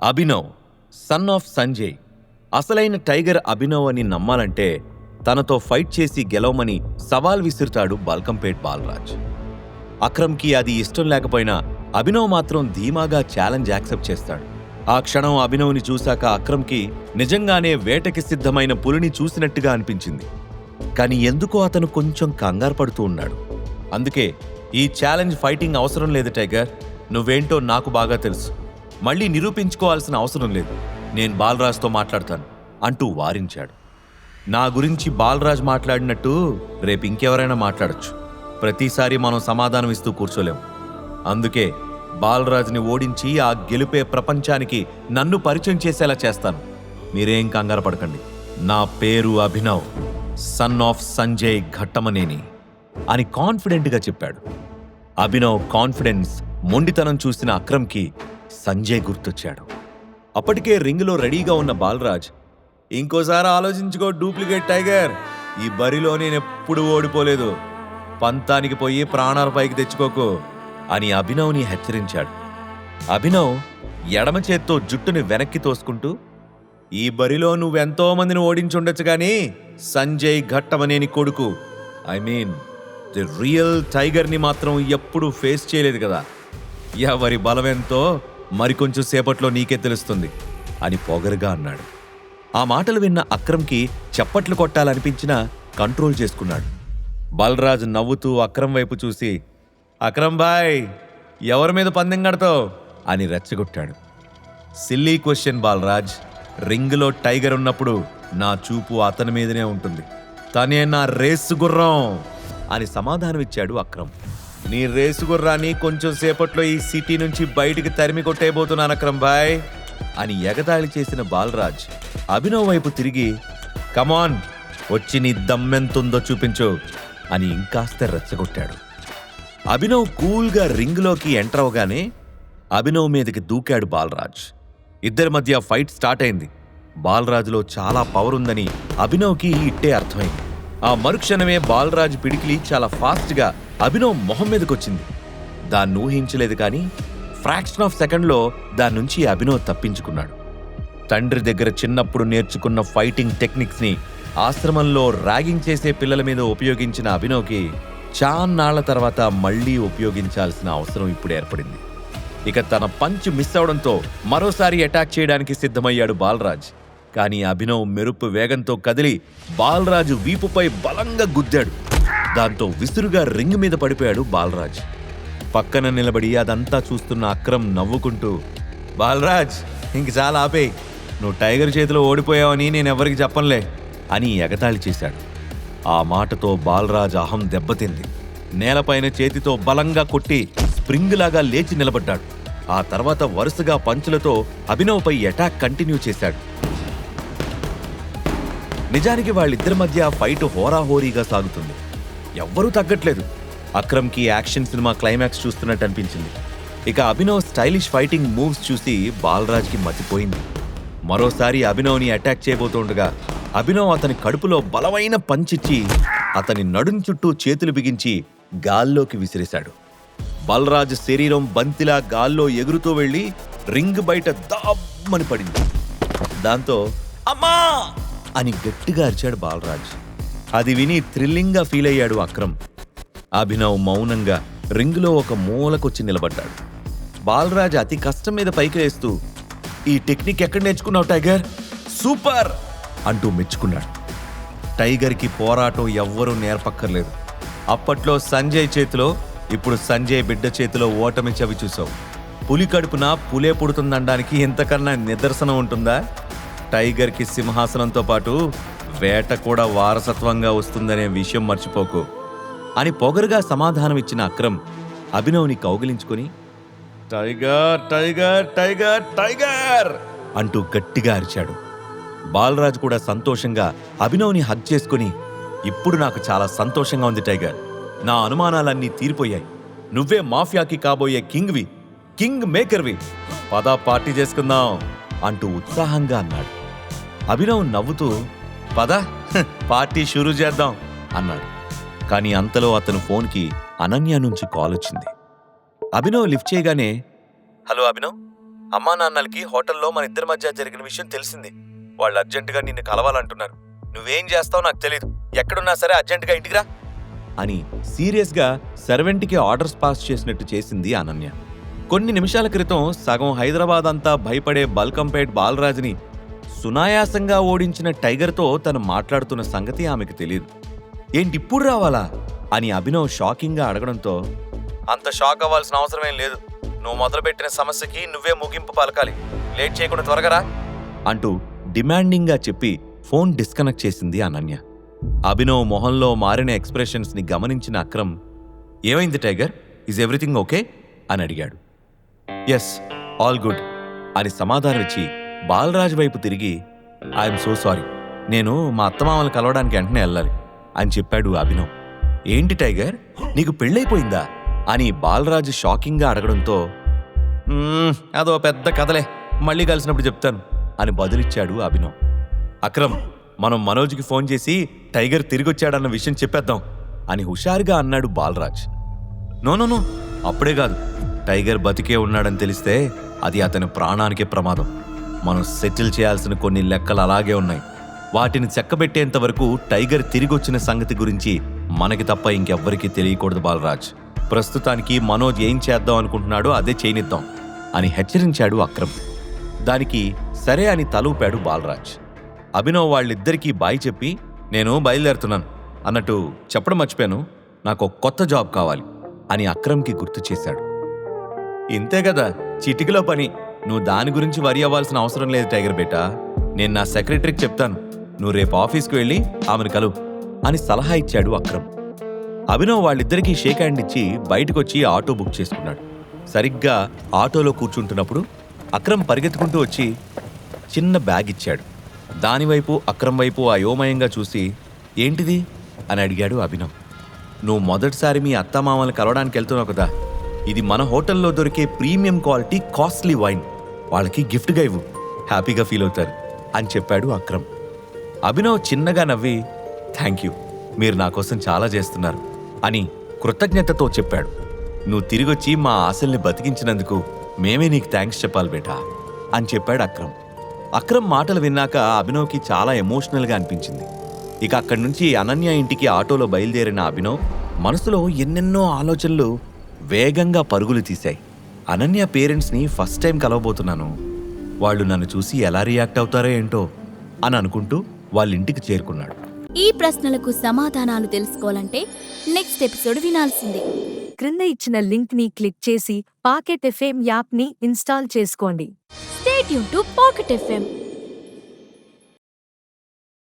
Abhinav, son of Sanjay. అసలైన tiger Abhinav అని నమ్మాలంటే తనతో ఫైట్ చేసి గెలవమని సవాల్ విసురుతాడు బల్కంపేట్ బాలరాజ్. అక్రమ్కి అది ఇష్టం లేకపోయినా అభినవ్ మాత్రం ధీమాగా ఛాలెంజ్ యాక్సెప్ట్ చేస్తాడు. ఆ క్షణం అభినవ్ని చూశాక అక్రమ్కి నిజంగానే వేటకి సిద్ధమైన పులిని చూసినట్టుగా అనిపించింది. కానీ ఎందుకో అతను కొంచెం కంగారు పడుతూ ఉన్నాడు. అందుకే, ఈ ఛాలెంజ్ ఫైటింగ్ అవసరం లేదు టైగర్, నువ్వేంటో నాకు బాగా తెలుసు, మళ్ళీ నిరూపించుకోవాల్సిన అవసరం లేదు, నేను బాలరాజ్తో మాట్లాడతాను అంటూ వారించాడు. నా గురించి బాలరాజ్ మాట్లాడినట్టు రేపు ఇంకెవరైనా మాట్లాడొచ్చు. ప్రతిసారి మనం సమాధానం ఇస్తూ కూర్చోలేం. అందుకే బాలరాజ్ని ఓడించి ఆ గెలుపే ప్రపంచానికి నన్ను పరిచయం చేసేలా చేస్తాను. మీరేం కంగారు పడకండి. నా పేరు అభినవ్, సన్ ఆఫ్ సంజయ్ ఘట్టమనేని అని కాన్ఫిడెంట్గా చెప్పాడు. అభినవ్ కాన్ఫిడెన్స్, మొండితనం చూసిన అక్రమ్కి సంజయ్ గుర్తొచ్చాడు. అప్పటికే రింగులో రెడీగా ఉన్న బాలరాజ్, ఇంకోసారి ఆలోచించుకో డూప్లికేట్ టైగర్, ఈ బరిలో నేనెప్పుడు ఓడిపోలేదు, పంతానికి పోయి ప్రాణాల పైకి తెచ్చుకోకు అని అభినవ్ని హెచ్చరించాడు. అభినవ్ ఎడమ చేత్తో జుట్టుని వెనక్కి తోసుకుంటూ, ఈ బరిలో నువ్వెంతో మందిని ఓడించుండొచ్చు గానీ సంజయ్ ఘట్టమనేని కొడుకు, ఐ మీన్ ది రియల్ టైగర్ని మాత్రం ఎప్పుడూ ఫేస్ చేయలేదు కదా, ఎవరి బలమెంతో మరికొంచెం సేపట్లో నీకే తెలుస్తుంది అని పొగరుగా అన్నాడు. ఆ మాటలు విన్న అక్రమ్కి చప్పట్లు కొట్టాలనిపించినా కంట్రోల్ చేసుకున్నాడు. బలరాజ్ నవ్వుతూ అక్రమ్ వైపు చూసి, అక్రమ్ బాయ్, ఎవరి మీద పందెం కడతావు అని రెచ్చగొట్టాడు. సిల్లీ క్వశ్చన్ బాలరాజ్, రింగులో టైగర్ ఉన్నప్పుడు నా చూపు అతని మీదనే ఉంటుంది, తనే నా రేసు గుర్రం అని సమాధానమిచ్చాడు అక్రమ్. నీ రేసు గుర్రాన్ని కొంచెం సేపట్లో ఈ సిటీ నుంచి బయటికి తరిమి కొట్టేయబోతున్నాను అక్రమ్ బాయ్ అని ఎగతాళి చేసిన బాలరాజ్ అభినవ్ వైపు తిరిగి, కమాన్, వచ్చి నీ దమ్మెంతుందో చూపించు అని ఇంకాస్త రెచ్చగొట్టాడు. అభినవ్ కూల్గా రింగ్లోకి ఎంటర్ అవగానే అభినవ్ మీదకి దూకాడు బాలరాజ్. ఇద్దరి మధ్య ఫైట్ స్టార్ట్ అయింది. బాలరాజులో చాలా పవర్ ఉందని అభినవ్కి ఇట్టే అర్థమైంది. ఆ మరుక్షణమే బాలరాజ్ పిడికిలి చాలా ఫాస్ట్గా అభినవ్ మొహం మీదకొచ్చింది. దాన్ని ఊహించలేదు, కానీ ఫ్రాక్షన్ ఆఫ్ సెకండ్లో దాని నుంచి అభినవ్ తప్పించుకున్నాడు. తండ్రి దగ్గర చిన్నప్పుడు నేర్చుకున్న ఫైటింగ్ టెక్నిక్స్ని ఆశ్రమంలో ర్యాగింగ్ చేసే పిల్లల మీద ఉపయోగించిన అభినవ్కి చాన్నాళ్ల తర్వాత మళ్లీ ఉపయోగించాల్సిన అవసరం ఇప్పుడు ఏర్పడింది. ఇక తన పంచ్ మిస్ అవడంతో మరోసారి అటాక్ చేయడానికి సిద్ధమయ్యాడు బాలరాజ్. కానీ అభినవ్ మెరుపు వేగంతో కదిలి బాలరాజు వీపుపై బలంగా గుద్దాడు. దాంతో విసురుగా రింగ్ మీద పడిపోయాడు బాలరాజ్. పక్కన నిలబడి అదంతా చూస్తున్న అక్రమ్ నవ్వుకుంటూ, బాలరాజ్, ఇంక చాలా ఆపేయ్, నువ్వు టైగర్ చేతిలో ఓడిపోయావని నేనెవ్వరికి చెప్పనులే అని ఎగతాళి చేశాడు. ఆ మాటతో బాలరాజ్ అహం దెబ్బతింది. నేలపైన చేతితో బలంగా కొట్టి స్ప్రింగ్ లాగా లేచి నిలబడ్డాడు. ఆ తర్వాత వరుసగా పంచులతో అభినవ్పై అటాక్ కంటిన్యూ చేశాడు. నిజానికి వాళ్ళిద్దరి మధ్య ఫైట్ హోరాహోరీగా సాగుతుంది. ఎవ్వరూ తగ్గట్లేదు. అక్రమ్కి యాక్షన్ సినిమా క్లైమాక్స్ చూస్తున్నట్టు అనిపించింది. ఇక అభినవ్ స్టైలిష్ ఫైటింగ్ మూవ్స్ చూసి బాలరాజ్కి మతిపోయింది. మరోసారి అభినవ్ని అటాక్ చేయబోతుండగా అభినవ్ అతని కడుపులో బలమైన పంచిచ్చి అతని నడుం చుట్టూ చేతులు బిగించి గాల్లోకి విసిరేశాడు. బలరాజ్ శరీరం బంతిలా గాల్లో ఎగురుతూ వెళ్లి రింగ్ బయట దామ్మని పడింది. దాంతో అమ్మా అని గట్టిగా అరిచాడు బాలరాజ్. అది విని థ్రిల్లింగ్గా ఫీల్ అయ్యాడు అక్రమ్. అభినవ్ మౌనంగా రింగులో ఒక మూలకొచ్చి నిలబడ్డాడు. బాలరాజ్ అతి కష్టం మీద పైకి వేస్తూ, ఈ టెక్నిక్ ఎక్కడ నేర్చుకున్నావు టైగర్, సూపర్ అంటూ మెచ్చుకున్నాడు. టైగర్కి పోరాటం ఎవ్వరూ నేర్పక్కర్లేదు. అప్పట్లో సంజయ్ చేతిలో, ఇప్పుడు సంజయ్ బిడ్డ చేతిలో ఓటమి చవి చూసావు. పులి కడుపున పులే పుడుతుందనడానికి ఇంతకన్నా నిదర్శనం ఉంటుందా? టైగర్కి సింహాసనంతో పాటు వేట కూడా వారసత్వంగా వస్తుందనే విషయం మర్చిపోకు అని పొగరుగా సమాధానమిచ్చిన అక్రమ్ అభినవ్ని కౌగిలించుకొని, టైగర్ టైగర్ టైగర్ టైగర్ అంటూ గట్టిగా అరిచాడు. బాలరాజ్ కూడా సంతోషంగా అభినవ్ని హగ్ చేసుకుని, ఇప్పుడు నాకు చాలా సంతోషంగా ఉంది టైగర్, నా అనుమానాలన్నీ తీరిపోయాయి, నువ్వే మాఫియాకి కాబోయే కింగ్వి, కింగ్ మేకర్వి, పద పార్టీ చేసుకుందాం అంటూ ఉత్సాహంగా అన్నాడు. అభినవ్ నవ్వుతూ, పద పార్టీ షురూ చేద్దాం అన్నాడు. కానీ అంతలో అతను ఫోన్కి అనన్య నుంచి కాల్ వచ్చింది. అభినవ్ లిఫ్ట్ చేయగానే, హలో అభినవ్, అమ్మా నాన్నలకి హోటల్లో మన ఇద్దరి మధ్య జరిగిన విషయం తెలిసింది. వాళ్ళు అర్జెంటుగా నిన్ను కలవాలంటున్నారు. నువ్వేం చేస్తావో నాకు తెలీదు. ఎక్కడున్నా సరే అర్జెంటుగా ఇంటికి రా అని సీరియస్గా సర్వెంట్కి ఆర్డర్స్ పాస్ చేసినట్టు చేసింది అనన్య. కొన్ని నిమిషాల క్రితం సగం హైదరాబాద్ అంతా భయపడే బల్కంపేట్ బాలరాజ్ని సునాయాసంగా ఓడించిన టైగర్తో తను మాట్లాడుతున్న సంగతి ఆమెకు తెలియదు. ఏంటిప్పుడు రావాలా అని అభినవ్ షాకింగ్గా అడగడంతో, అంత షాక్ అవ్వాల్సిన అవసరమేం లేదు. నువ్వు మొదలుపెట్టిన సమస్యకి నువ్వే ముగింపు పలకాలి. లేట్ చేయకుండా త్వరగా రా అంటూ డిమాండింగ్గా చెప్పి ఫోన్ డిస్కనెక్ట్ చేసింది అనన్య. అభినవ్ మొహంలో మారిన ఎక్స్ప్రెషన్స్ని గమనించిన అక్రమ్, ఏమైంది టైగర్, ఈజ్ ఎవ్రీథింగ్ ఓకే అని అడిగాడు. ఎస్, ఆల్ గుడ్ అని సమాధానమిచ్చి బాలరాజ్ వైపు తిరిగి, ఐఎమ్ సో సారీ, నేను మా అత్తమామలు కలవడానికి వెంటనే వెళ్ళాలి అని చెప్పాడు అభినవ్. ఏంటి టైగర్, నీకు పెళ్ళైపోయిందా అని బాలరాజు షాకింగ్గా అడగడంతో, అదో పెద్ద కథలే, మళ్ళీ కలిసినప్పుడు చెప్తాను అని బదులిచ్చాడు అభినవ్. అక్రమ్, మనం మనోజ్కి ఫోన్ చేసి టైగర్ తిరిగొచ్చాడన్న విషయం చెప్పేద్దాం అని హుషారుగా అన్నాడు బాలరాజ్. నో, అప్పుడే కాదు. టైగర్ బతికే ఉన్నాడని తెలిస్తే అది అతని ప్రాణానికే ప్రమాదం. మనం సెటిల్ చేయాల్సిన కొన్ని లెక్కలు అలాగే ఉన్నాయి. వాటిని చెక్కబెట్టేంత వరకు టైగర్ తిరిగొచ్చిన సంగతి గురించి మనకి తప్ప ఇంకెవ్వరికీ తెలియకూడదు బాలరాజ్. ప్రస్తుతానికి మనోజ్ ఏం చేద్దాం అనుకుంటున్నాడో అదే చేయనిద్దాం అని హెచ్చరించాడు అక్రమ్. దానికి సరే అని తలూపాడు బాలరాజ్. అభినవ్ వాళ్ళిద్దరికీ బాయ్ చెప్పి, నేను బయలుదేరుతున్నాను అన్నట్టు చెప్పడం మర్చిపోయాను, నాకు కొత్త జాబ్ కావాలి అని అక్రమ్కి గుర్తు చేశాడు. ఇంతే కదా, చిటికలో పని. నువ్వు దాని గురించి వరి అవ్వాల్సిన అవసరం లేదు టైగర్ బేటా. నేను నా సెక్రటరీకి చెప్తాను, నువ్వు రేపు ఆఫీస్కి వెళ్ళి ఆమెను కలువు అని సలహా ఇచ్చాడు అక్రమ్. అభినవ్ వాళ్ళిద్దరికీ షేక్ హ్యాండ్ ఇచ్చి బయటకొచ్చి ఆటో బుక్ చేసుకున్నాడు. సరిగ్గా ఆటోలో కూర్చుంటున్నప్పుడు అక్రమ్ పరిగెత్తుకుంటూ వచ్చి చిన్న బ్యాగ్ ఇచ్చాడు. దానివైపు అక్రమ్ వైపు అయోమయంగా చూసి, ఏంటిది అని అడిగాడు అభినవ్. నువ్వు మొదటిసారి మీ అత్తమామలు కలవడానికి వెళ్తున్నావు కదా, ఇది మన హోటల్లో దొరికే ప్రీమియం క్వాలిటీ కాస్ట్లీ వైన్, వాళ్ళకి గిఫ్ట్గా ఇవ్వు, హ్యాపీగా ఫీల్ అవుతారు అని చెప్పాడు అక్రమ్. అభినవ్ చిన్నగా నవ్వి, థ్యాంక్ యూ, మీరు నా కోసం చాలా చేస్తున్నారు అని కృతజ్ఞతతో చెప్పాడు. నువ్వు తిరిగొచ్చి మా ఆశల్ని బతికించినందుకు మేమే నీకు థ్యాంక్స్ చెప్పాలి బేటా అని చెప్పాడు అక్రమ్. అక్రమ్ మాటలు విన్నాక అభినవ్కి చాలా ఎమోషనల్గా అనిపించింది. ఇక అక్కడి నుంచి అనన్య ఇంటికి ఆటోలో బయలుదేరిన అభినవ్ మనసులో ఎన్నెన్నో ఆలోచనలు వేగంగా పరుగులు తీశాయి. అనన్య పేరెంట్స్ని ఫస్ట్ టైం కలవబోతున్నాను, వాళ్ళు నన్ను చూసి ఎలా రియాక్ట్ అవుతారో ఏంటో అని అనుకుంటూ వాళ్ళ ఇంటికి చేరుకున్నాడు. ఈ ప్రశ్నలకు సమాధానాలు తెలుసుకోవాలంటే నెక్స్ట్ ఎపిసోడ్ వినాల్సిందే. క్రింద ఇచ్చిన లింక్ ని క్లిక్ చేసి పాకెట్ ఎఫ్ఎం యాప్ ని ఇన్స్టాల్ చేసుకోండి. Stay tuned to Pocket FM.